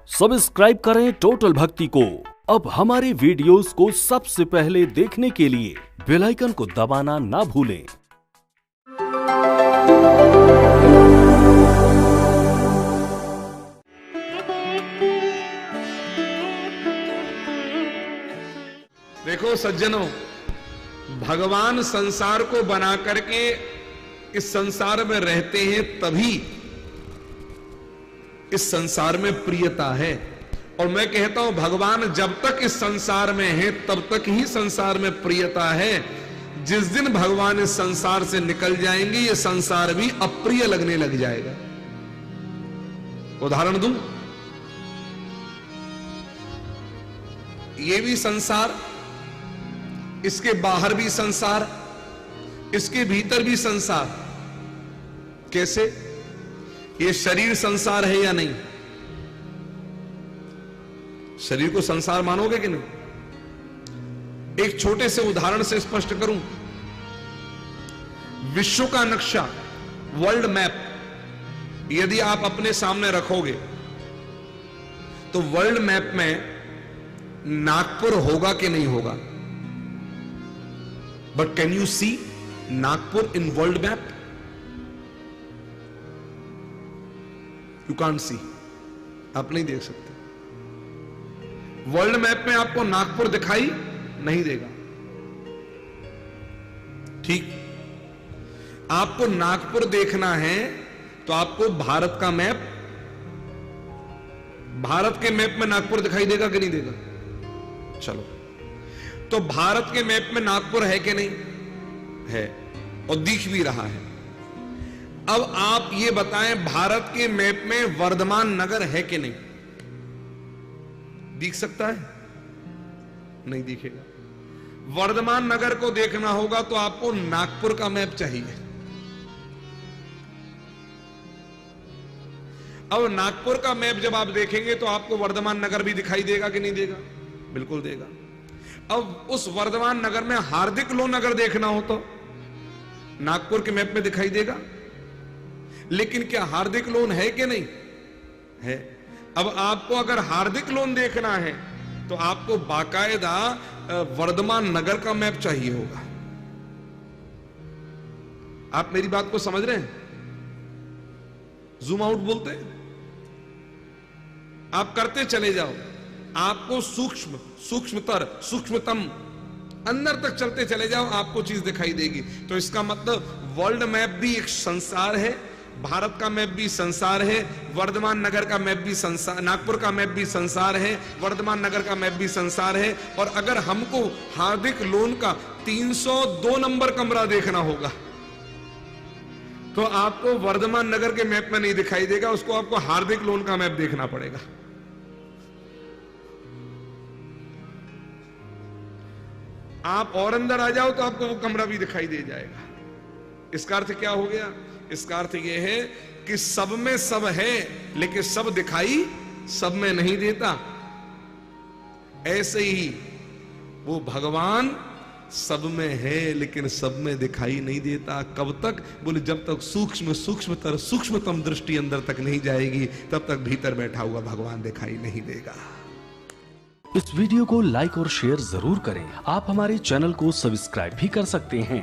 Subscribe करें total भक्ति को। अब हमारे वीडियोस को सबसे पहले देखने के लिए बेल आइकन को दबाना ना भूलें। देखो सज्जनों, भगवान संसार को बना करके इस संसार में रहते हैं, तभी इस संसार में प्रियता है। और मैं कहता हूं भगवान जब तक इस संसार में है तब तक ही संसार में प्रियता है। जिस दिन भगवान इस संसार से निकल जाएंगे ये संसार भी अप्रिय लगने लग जाएगा। उदाहरण दूं, ये भी संसार, इसके बाहर भी संसार, इसके भीतर भी संसार। कैसे? ये शरीर संसार है या नहीं? शरीर को संसार मानोगे कि नहीं? एक छोटे से उदाहरण से स्पष्ट करूं। विश्व का नक्शा, वर्ल्ड मैप यदि आप अपने सामने रखोगे तो वर्ल्ड मैप में नागपुर होगा कि नहीं होगा? But can you see Nagpur in world map? You can't see, आप नहीं देख सकते। वर्ल्ड मैप में आपको नागपुर दिखाई नहीं देगा। ठीक, आपको नागपुर देखना है तो आपको भारत का मैप, भारत के मैप में नागपुर दिखाई देगा कि नहीं देगा? चलो, तो भारत के मैप में नागपुर है कि नहीं? है, और दिख भी रहा है। अब आप ये बताएं, भारत के मैप में वर्धमान नगर है कि नहीं? दिख सकता है? नहीं दिखेगा। वर्धमान नगर को देखना होगा तो आपको नागपुर का मैप चाहिए। अब नागपुर का मैप जब आप देखेंगे तो आपको वर्धमान नगर भी दिखाई देगा कि नहीं देगा? बिल्कुल देगा। अब उस वर्धमान नगर में हार्दिक लोन अगर देखना हो तो नागपुर के मैप में दिखाई देगा। लेकिन क्या हार्दिक लोन है कि नहीं? है। अब आपको अगर हार्दिक लोन देखना है तो आपको बाकायदा वर्धमान नगर का मैप चाहिए होगा। आप मेरी बात को समझ रहे हैं? जूम आउट बोलते हैं। आप करते चले जाओ, आपको सूक्ष्म, सूक्ष्मतर, सूक्ष्मतम अंदर तक चलते चले जाओ, आपको चीज दिखाई देगी। तो इसका मतलब वर्ल्ड मैप भी एक संसार है, भारत का मैप भी संसार है, वर्धमान नगर का मैप भी संसार, नागपुर का मैप भी संसार है, वर्धमान नगर का मैप भी संसार है। और अगर हमको हार्दिक लोन का 302 नंबर कमरा देखना होगा तो आपको वर्धमान नगर के मैप में नहीं दिखाई देगा, उसको आपको हार्दिक लोन का मैप देखना पड़ेगा। आप और अंदर आ जाओ तो आपको वो कमरा भी दिखाई दे जाएगा। इसका अर्थ क्या हो गया? इसका अर्थ यह है कि सब में सब है लेकिन सब दिखाई सब में नहीं देता। ऐसे ही वो भगवान सब में है लेकिन सब में दिखाई नहीं देता। कब तक? बोले जब तक सूक्ष्म, सूक्ष्मतर, सूक्ष्मतम दृष्टि अंदर तक नहीं जाएगी तब तक भीतर बैठा हुआ भगवान दिखाई नहीं देगा। इस वीडियो को लाइक और शेयर जरूर करें। आप हमारे चैनल को सब्सक्राइब भी कर सकते हैं।